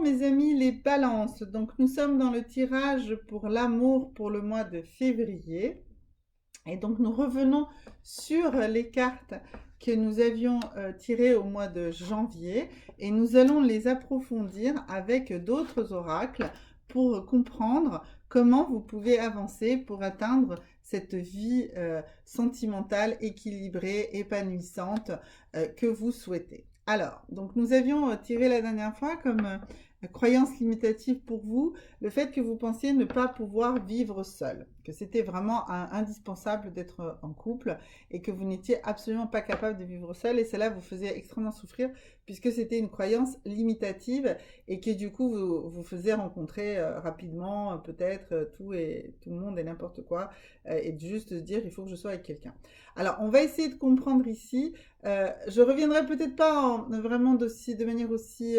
Mes amis, les balances. Donc, nous sommes dans le tirage pour l'amour pour le mois de février. Et donc, nous revenons sur les cartes que nous avions tirées au mois de janvier et nous allons les approfondir avec d'autres oracles pour comprendre comment vous pouvez avancer pour atteindre cette vie sentimentale, équilibrée, épanouissante que vous souhaitez. Alors, donc nous avions tiré la dernière fois comme croyance limitative pour vous, le fait que vous pensiez ne pas pouvoir vivre seul, que c'était vraiment indispensable d'être en couple et que vous n'étiez absolument pas capable de vivre seul et cela vous faisait extrêmement souffrir puisque c'était une croyance limitative et que du coup vous faisait rencontrer rapidement peut-être tout le monde et n'importe quoi et juste dire il faut que je sois avec quelqu'un. Alors on va essayer de comprendre ici, je reviendrai peut-être pas vraiment de manière aussi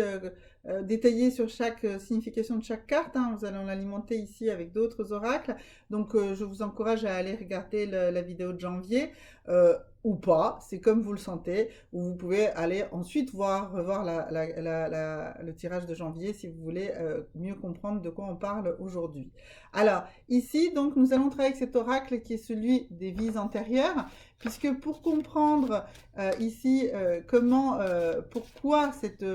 détaillée sur chaque signification de chaque carte, hein. Nous allons l'alimenter ici avec d'autres oracles, donc je vous encourage à aller regarder la vidéo de janvier, ou pas, c'est comme vous le sentez, ou vous pouvez aller ensuite revoir le tirage de janvier si vous voulez mieux comprendre de quoi on parle aujourd'hui. Alors, ici, donc, nous allons travailler avec cet oracle qui est celui des vies antérieures, puisque pour comprendre ici pourquoi cette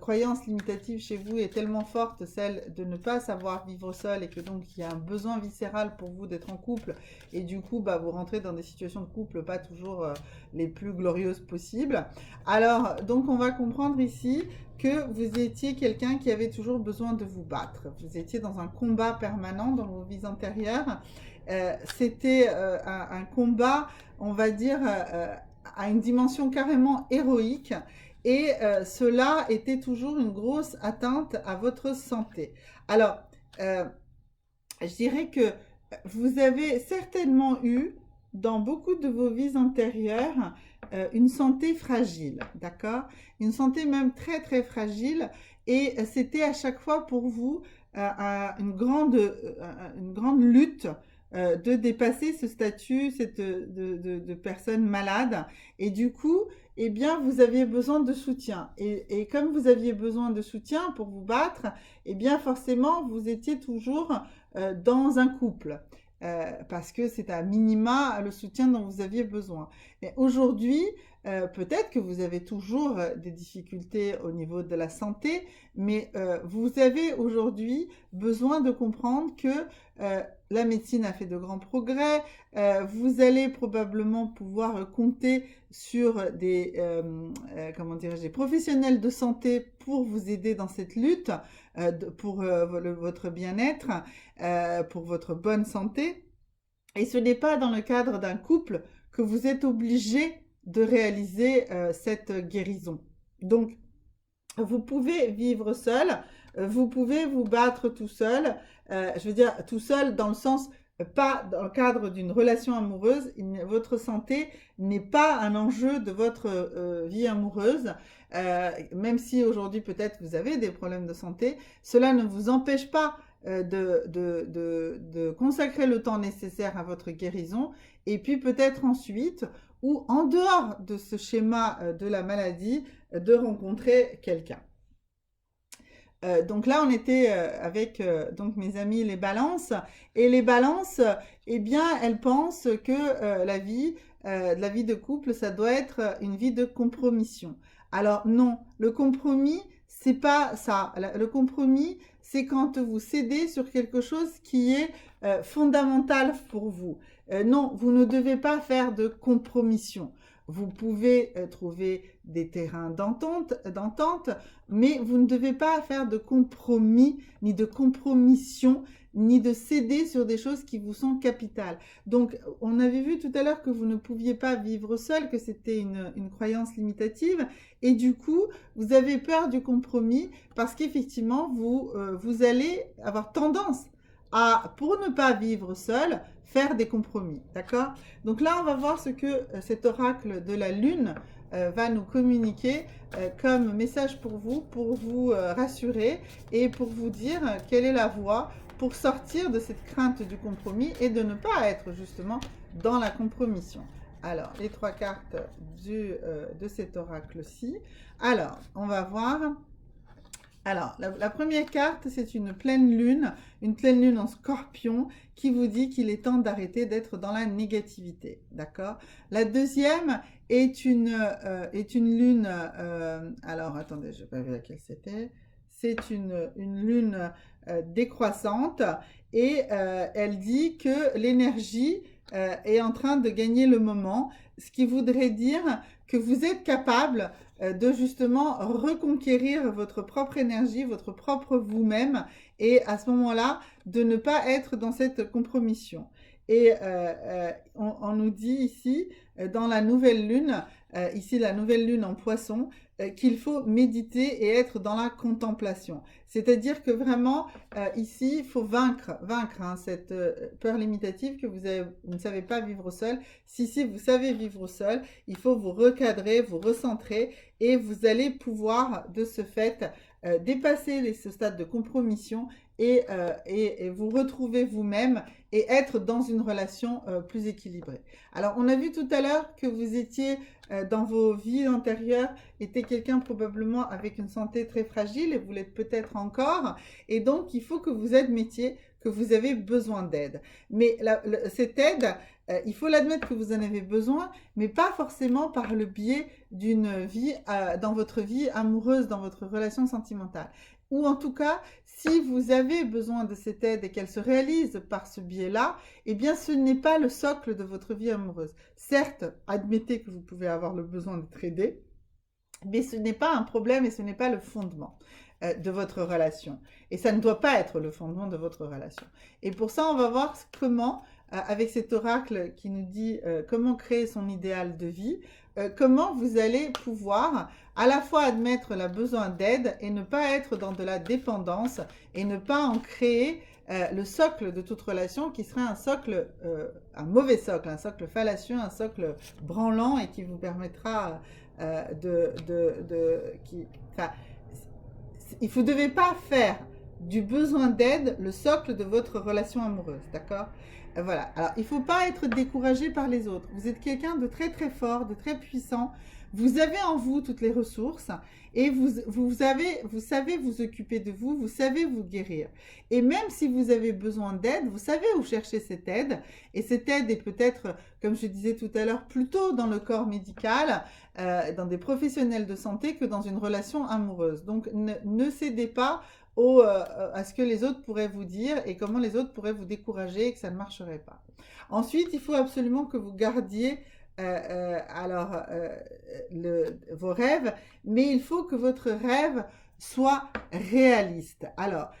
croyance limitative chez vous est tellement forte, celle de ne pas savoir vivre seul et que donc il y a un besoin viscéral pour vous d'être en couple et du coup vous rentrez dans des situations de couple pas toujours les plus glorieuses possibles. Alors donc on va comprendre ici que vous étiez quelqu'un qui avait toujours besoin de vous battre. Vous étiez dans un combat permanent dans vos vies antérieures. C'était un combat, on va dire, à une dimension carrément héroïque. Et cela était toujours une grosse atteinte à votre santé. Alors, je dirais que vous avez certainement eu, dans beaucoup de vos vies antérieures, une santé fragile, d'accord? Une santé même très très fragile. Et c'était à chaque fois pour vous une grande lutte de dépasser ce statut de personne malade. Et du coup, eh bien, vous aviez besoin de soutien. Et comme vous aviez besoin de soutien pour vous battre, eh bien, forcément, vous étiez toujours dans un couple. Parce que c'est à minima le soutien dont vous aviez besoin. Mais aujourd'hui, peut-être que vous avez toujours des difficultés au niveau de la santé, mais vous avez aujourd'hui besoin de comprendre que la médecine a fait de grands progrès. Vous allez probablement pouvoir compter sur des professionnels de santé pour vous aider dans cette lutte, pour votre bien-être, pour votre bonne santé. Et ce n'est pas dans le cadre d'un couple que vous êtes obligé de réaliser cette guérison. Donc, vous pouvez vivre seul, vous pouvez vous battre tout seul, je veux dire tout seul dans le sens, pas dans le cadre d'une relation amoureuse, votre santé n'est pas un enjeu de votre vie amoureuse, même si aujourd'hui peut-être vous avez des problèmes de santé, cela ne vous empêche pas de consacrer le temps nécessaire à votre guérison et puis peut-être ensuite ou en dehors de ce schéma de la maladie, de rencontrer quelqu'un. Donc là, on était avec donc mes amis les balances. Et les balances, eh bien, elles pensent que la vie de couple, ça doit être une vie de compromission. Alors non, le compromis, c'est pas ça. Le compromis, c'est quand vous cédez sur quelque chose qui est fondamental pour vous. Non, vous ne devez pas faire de compromission. Vous pouvez trouver des terrains d'entente, mais vous ne devez pas faire de compromis, ni de compromission, ni de céder sur des choses qui vous sont capitales. Donc, on avait vu tout à l'heure que vous ne pouviez pas vivre seul, que c'était une croyance limitative, et du coup, vous avez peur du compromis parce qu'effectivement, vous allez avoir tendance à, pour ne pas vivre seul, faire des compromis, d'accord? Donc là, on va voir ce que cet oracle de la lune va nous communiquer comme message pour vous rassurer et pour vous dire quelle est la voie pour sortir de cette crainte du compromis et de ne pas être justement dans la compromission. Alors, les trois cartes de cet oracle-ci. Alors, on va voir Alors, la première carte, c'est une pleine lune en scorpion qui vous dit qu'il est temps d'arrêter d'être dans la négativité, d'accord? La deuxième est une lune, alors attendez, je n'ai pas vu laquelle c'était. C'est une lune décroissante et elle dit que l'énergie est en train de gagner le moment, ce qui voudrait dire que vous êtes capable de justement reconquérir votre propre énergie, votre propre vous-même, et à ce moment-là, de ne pas être dans cette compromission. Et on nous dit ici, dans la nouvelle lune, ici la nouvelle lune en poisson, qu'il faut méditer et être dans la contemplation. C'est-à-dire que vraiment, ici, il faut vaincre hein, cette peur limitative que vous ne savez pas vivre seul. Si vous savez vivre seul, il faut vous recadrer, vous recentrer et vous allez pouvoir de ce fait dépasser ce stade de compromission et vous retrouver vous-même et être dans une relation plus équilibrée. Alors, on a vu tout à l'heure que vous étiez dans vos vies antérieures, était quelqu'un probablement avec une santé très fragile et vous l'êtes peut-être encore. Et donc, il faut que vous admettiez que vous avez besoin d'aide. Mais cette aide, il faut l'admettre que vous en avez besoin, mais pas forcément par le biais d'une vie, dans votre vie amoureuse, dans votre relation sentimentale. Ou en tout cas, si vous avez besoin de cette aide et qu'elle se réalise par ce biais-là, eh bien ce n'est pas le socle de votre vie amoureuse. Certes, admettez que vous pouvez avoir le besoin d'être aidé, mais ce n'est pas un problème et ce n'est pas le fondement de votre relation. Et ça ne doit pas être le fondement de votre relation. Et pour ça, on va voir comment, avec cet oracle qui nous dit comment créer son idéal de vie, comment vous allez pouvoir à la fois admettre le besoin d'aide et ne pas être dans de la dépendance et ne pas en créer le socle de toute relation qui serait un socle, un mauvais socle, un socle fallacieux, un socle branlant et qui vous permettra vous ne devez pas faire du besoin d'aide le socle de votre relation amoureuse, d'accord? Voilà. Alors, il ne faut pas être découragé par les autres. Vous êtes quelqu'un de très très fort, de très puissant. Vous avez en vous toutes les ressources et vous savez vous occuper de vous, vous savez vous guérir. Et même si vous avez besoin d'aide, vous savez où chercher cette aide. Et cette aide est peut-être, comme je disais tout à l'heure, plutôt dans le corps médical, dans des professionnels de santé que dans une relation amoureuse. Donc, ne cédez pas à ce que les autres pourraient vous dire et comment les autres pourraient vous décourager et que ça ne marcherait pas. Ensuite, il faut absolument que vous gardiez vos rêves, mais il faut que votre rêve soit réaliste. Alors,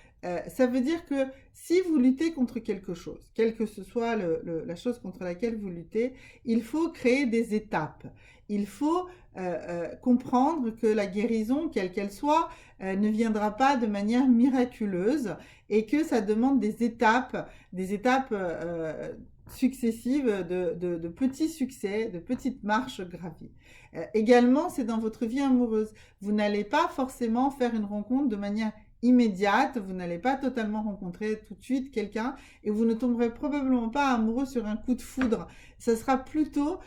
ça veut dire que si vous luttez contre quelque chose, quelle que ce soit la chose contre laquelle vous luttez, il faut créer des étapes. Il faut comprendre que la guérison, quelle qu'elle soit, ne viendra pas de manière miraculeuse et que ça demande des étapes successives de petits succès, de petites marches gravies. Également, c'est dans votre vie amoureuse. Vous n'allez pas forcément faire une rencontre de manière immédiate, vous n'allez pas totalement rencontrer tout de suite quelqu'un et vous ne tomberez probablement pas amoureux sur un coup de foudre. Ça sera plutôt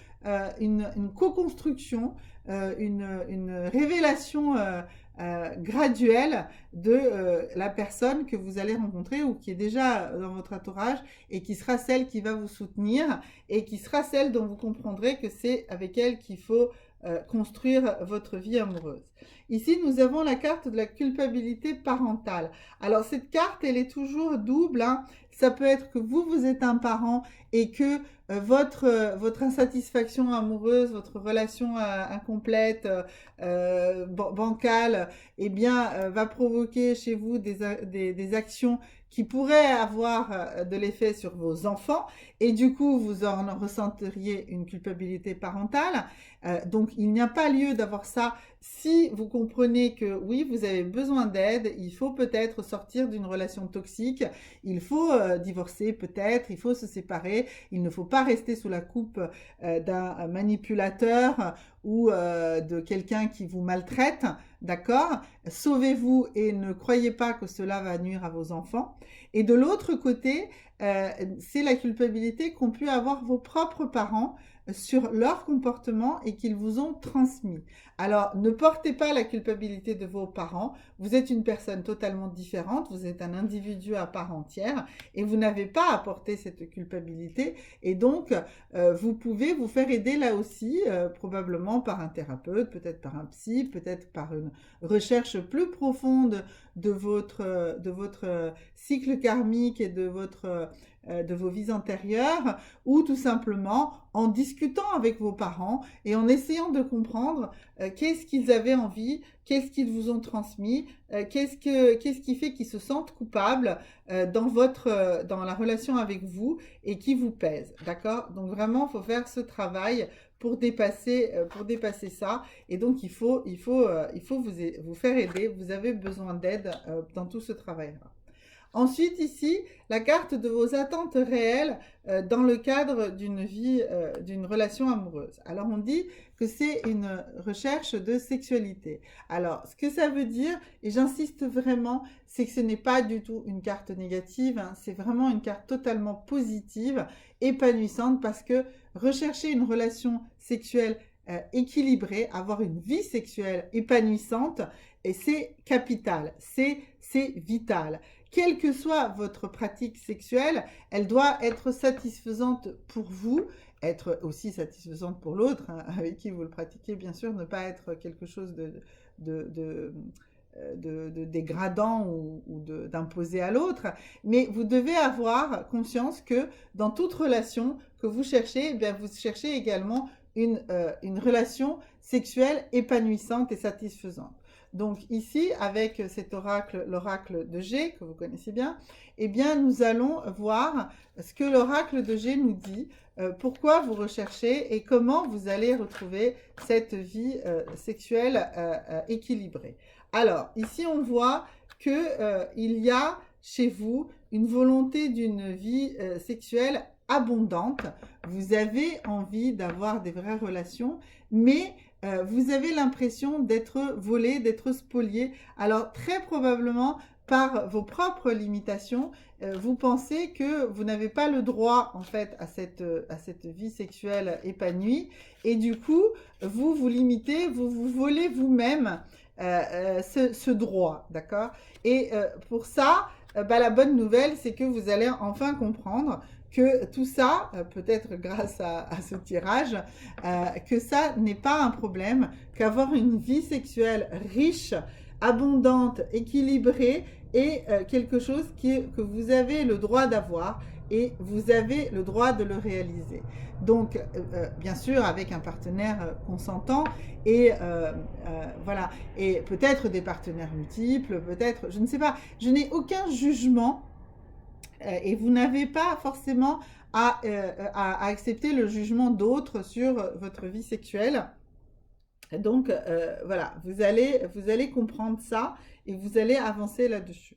une co-construction, une révélation graduelle de la personne que vous allez rencontrer ou qui est déjà dans votre entourage et qui sera celle qui va vous soutenir et qui sera celle dont vous comprendrez que c'est avec elle qu'il faut construire votre vie amoureuse. Ici, nous avons la carte de la culpabilité parentale. Alors, cette carte, elle est toujours double, hein. Ça peut être que vous êtes un parent et que votre insatisfaction amoureuse, votre relation incomplète, bancale, eh bien, va provoquer chez vous des actions qui pourraient avoir de l'effet sur vos enfants et du coup, vous en ressenteriez une culpabilité parentale. Donc, il n'y a pas lieu d'avoir ça si vous comprenez que oui, vous avez besoin d'aide, il faut peut-être sortir d'une relation toxique, il faut divorcer peut-être, il faut se séparer, il ne faut pas rester sous la coupe d'un manipulateur ou de quelqu'un qui vous maltraite. d'accord? Sauvez-vous et ne croyez pas que cela va nuire à vos enfants. Et de l'autre côté, c'est la culpabilité qu'ont pu avoir vos propres parents sur leur comportement et qu'ils vous ont transmis. Alors, ne portez pas la culpabilité de vos parents. Vous êtes une personne totalement différente, vous êtes un individu à part entière et vous n'avez pas à porter cette culpabilité. Et donc, vous pouvez vous faire aider là aussi, probablement par un thérapeute, peut-être par un psy, peut-être par une recherche plus profonde de votre cycle karmique et de vos vies antérieures, ou tout simplement en discutant avec vos parents et en essayant de comprendre qu'est-ce qu'ils avaient envie, qu'est-ce qu'ils vous ont transmis, qu'est-ce qui fait qu'ils se sentent coupables dans la relation avec vous et qui vous pèse, d'accord? Donc vraiment, il faut faire ce travail pour dépasser ça. Et donc, il faut vous faire aider. Vous avez besoin d'aide dans tout ce travail-là. Ensuite, ici, la carte de vos attentes réelles dans le cadre d'une relation amoureuse. Alors, on dit que c'est une recherche de sexualité. Alors, ce que ça veut dire, et j'insiste vraiment, c'est que ce n'est pas du tout une carte négative, hein, c'est vraiment une carte totalement positive, épanouissante, parce que rechercher une relation sexuelle équilibrée, avoir une vie sexuelle épanouissante, et c'est capital, c'est vital. Quelle que soit votre pratique sexuelle, elle doit être satisfaisante pour vous, être aussi satisfaisante pour l'autre, hein, avec qui vous le pratiquez, bien sûr, ne pas être quelque chose de dégradant ou d'imposé à l'autre, mais vous devez avoir conscience que dans toute relation que vous cherchez, eh bien, vous cherchez également une relation sexuelle épanouissante et satisfaisante. Donc ici, avec cet oracle, l'oracle de G, que vous connaissez bien, eh bien, nous allons voir ce que l'oracle de G nous dit, pourquoi vous recherchez et comment vous allez retrouver cette vie sexuelle équilibrée. Alors, ici, on voit qu'il y a chez vous une volonté d'une vie sexuelle abondante. Vous avez envie d'avoir des vraies relations, mais vous avez l'impression d'être volé, d'être spolié. Alors, très probablement, par vos propres limitations, vous pensez que vous n'avez pas le droit, en fait, à cette vie sexuelle épanouie. Et du coup, vous vous limitez, vous vous volez vous-même ce droit, d'accord? Et pour ça, la bonne nouvelle, c'est que vous allez enfin comprendre que tout ça, peut-être grâce à ce tirage, que ça n'est pas un problème, qu'avoir une vie sexuelle riche, abondante, équilibrée est quelque chose que vous avez le droit d'avoir et vous avez le droit de le réaliser. Donc, bien sûr, avec un partenaire consentant et voilà, et peut-être des partenaires multiples, peut-être, je ne sais pas, je n'ai aucun jugement et vous n'avez pas forcément à accepter le jugement d'autres sur votre vie sexuelle. Donc, voilà, vous allez comprendre ça et vous allez avancer là-dessus.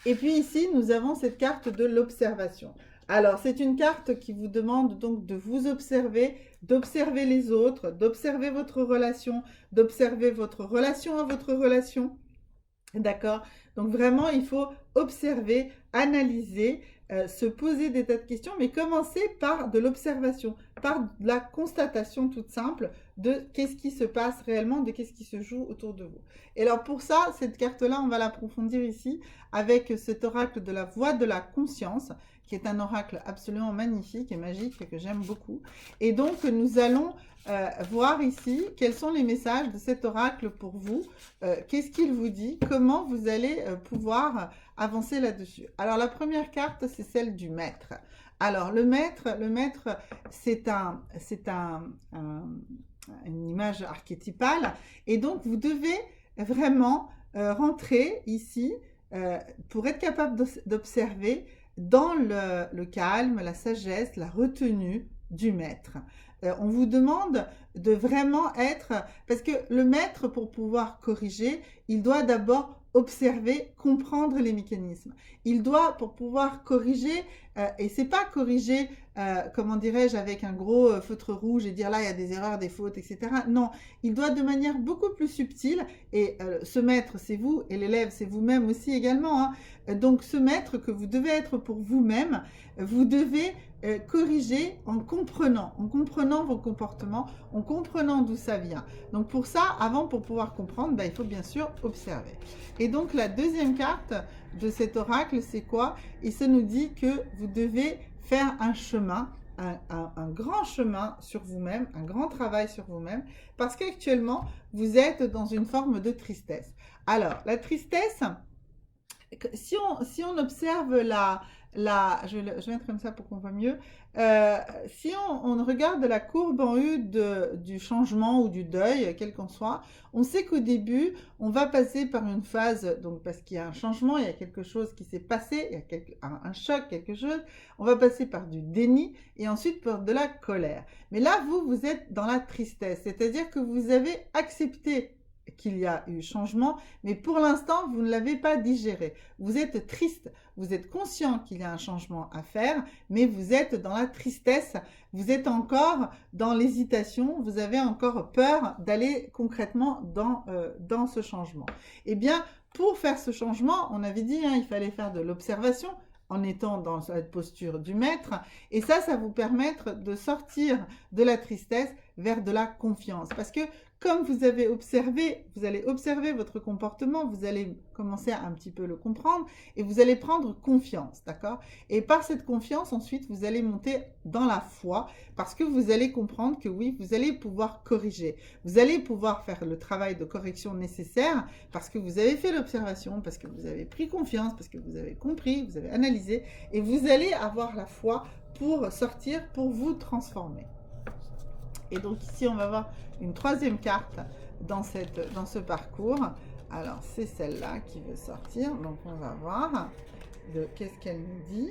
Et puis ici, nous avons cette carte de l'observation. Alors, c'est une carte qui vous demande donc de vous observer, d'observer les autres, d'observer votre relation, d'observer votre relation à votre relation. D'accord? Donc vraiment, il faut observer, analyser, se poser des tas de questions, mais commencer par de l'observation, par de la constatation toute simple de qu'est-ce qui se passe réellement, de qu'est-ce qui se joue autour de vous. Et alors pour ça, cette carte-là, on va l'approfondir ici avec cet oracle de la voix de la conscience, qui est un oracle absolument magnifique et magique que j'aime beaucoup. Et donc, nous allons voir ici quels sont les messages de cet oracle pour vous, qu'est-ce qu'il vous dit, comment vous allez pouvoir avancer là-dessus. Alors, la première carte, c'est celle du maître. Alors, le maître, c'est une image archétypale, et donc vous devez vraiment rentrer ici pour être capable d'observer dans le calme, la sagesse, la retenue du maître. On vous demande de vraiment être... Parce que le maître, pour pouvoir corriger, il doit d'abord observer, comprendre les mécanismes. Il doit, pour pouvoir corriger, et c'est pas corriger comment dirais-je, avec un gros feutre rouge et dire là, il y a des erreurs, des fautes, etc. Non, il doit de manière beaucoup plus subtile, et ce maître, c'est vous, et l'élève, c'est vous-même aussi également, hein. Donc, ce maître que vous devez être pour vous-même, vous devez corriger en comprenant vos comportements, en comprenant d'où ça vient. Donc pour ça, pour pouvoir comprendre, il faut bien sûr observer. Et donc la deuxième carte de cet oracle, c'est quoi? Et ça nous dit que vous devez faire un chemin, un grand chemin sur vous-même, un grand travail sur vous-même, parce qu'actuellement, vous êtes dans une forme de tristesse. Alors, la tristesse, si on observe je vais mettre comme ça pour qu'on voit mieux. Si on regarde la courbe en U du changement ou du deuil, quel qu'on soit, on sait qu'au début, on va passer par une phase, donc parce qu'il y a un changement, il y a quelque chose qui s'est passé, il y a un choc, quelque chose, on va passer par du déni et ensuite par de la colère. Mais là, vous êtes dans la tristesse, c'est-à-dire que vous avez accepté qu'il y a eu changement, mais pour l'instant, vous ne l'avez pas digéré. Vous êtes triste, vous êtes conscient qu'il y a un changement à faire, mais vous êtes dans la tristesse, vous êtes encore dans l'hésitation, vous avez encore peur d'aller concrètement dans ce changement. Eh bien, pour faire ce changement, on avait dit, il fallait faire de l'observation, en étant dans cette posture du maître, et ça va vous permettre de sortir de la tristesse vers de la confiance, parce que comme vous allez observer votre comportement, vous allez commencer à un petit peu le comprendre et vous allez prendre confiance, d'accord? Et par cette confiance, ensuite, vous allez monter dans la foi parce que vous allez comprendre que oui, vous allez pouvoir corriger. Vous allez pouvoir faire le travail de correction nécessaire parce que vous avez fait l'observation, parce que vous avez pris confiance, parce que vous avez compris, vous avez analysé et vous allez avoir la foi pour sortir, pour vous transformer. Et donc ici, on va voir une troisième carte dans ce parcours. Alors, c'est celle-là qui veut sortir. Donc, on va voir qu'est-ce qu'elle nous dit.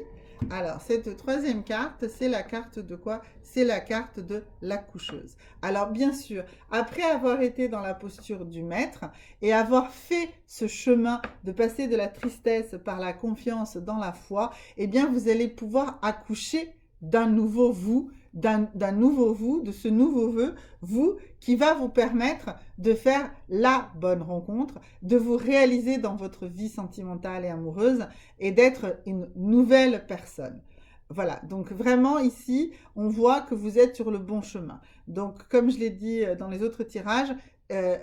Alors, cette troisième carte, c'est la carte de quoi? C'est la carte de l'accoucheuse. Alors, bien sûr, après avoir été dans la posture du maître et avoir fait ce chemin de passer de la tristesse par la confiance dans la foi, eh bien, vous allez pouvoir accoucher d'un nouveau vous, de ce nouveau vœu, vous, qui va vous permettre de faire la bonne rencontre, de vous réaliser dans votre vie sentimentale et amoureuse et d'être une nouvelle personne. Voilà, donc vraiment ici, on voit que vous êtes sur le bon chemin. Donc, comme je l'ai dit dans les autres tirages,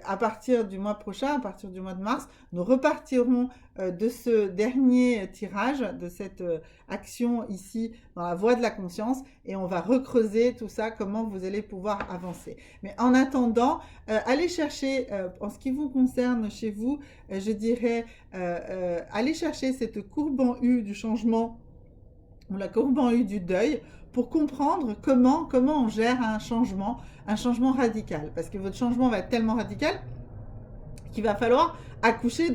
à partir du mois prochain, à partir du mois de mars, nous repartirons de ce dernier tirage, de cette action ici dans la voie de la conscience, et on va recreuser tout ça, comment vous allez pouvoir avancer. Mais en attendant, allez chercher, en ce qui vous concerne chez vous, je dirais, allez chercher cette courbe en U du changement, ou la courbe en U du deuil, pour comprendre comment on gère un changement radical. Parce que votre changement va être tellement radical qu'il va falloir accoucher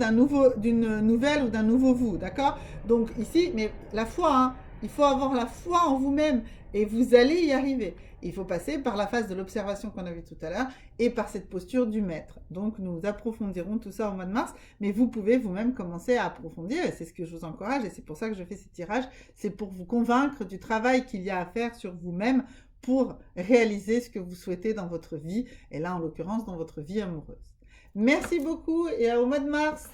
d'une nouvelle ou d'un nouveau vous, d'accord? Donc ici, mais la foi, hein, il faut avoir la foi en vous-même et vous allez y arriver. Il faut passer par la phase de l'observation qu'on a vue tout à l'heure et par cette posture du maître. Donc nous approfondirons tout ça au mois de mars, mais vous pouvez vous-même commencer à approfondir et c'est ce que je vous encourage et c'est pour ça que je fais ces tirages. C'est pour vous convaincre du travail qu'il y a à faire sur vous-même pour réaliser ce que vous souhaitez dans votre vie et là en l'occurrence dans votre vie amoureuse. Merci beaucoup et au mois de mars.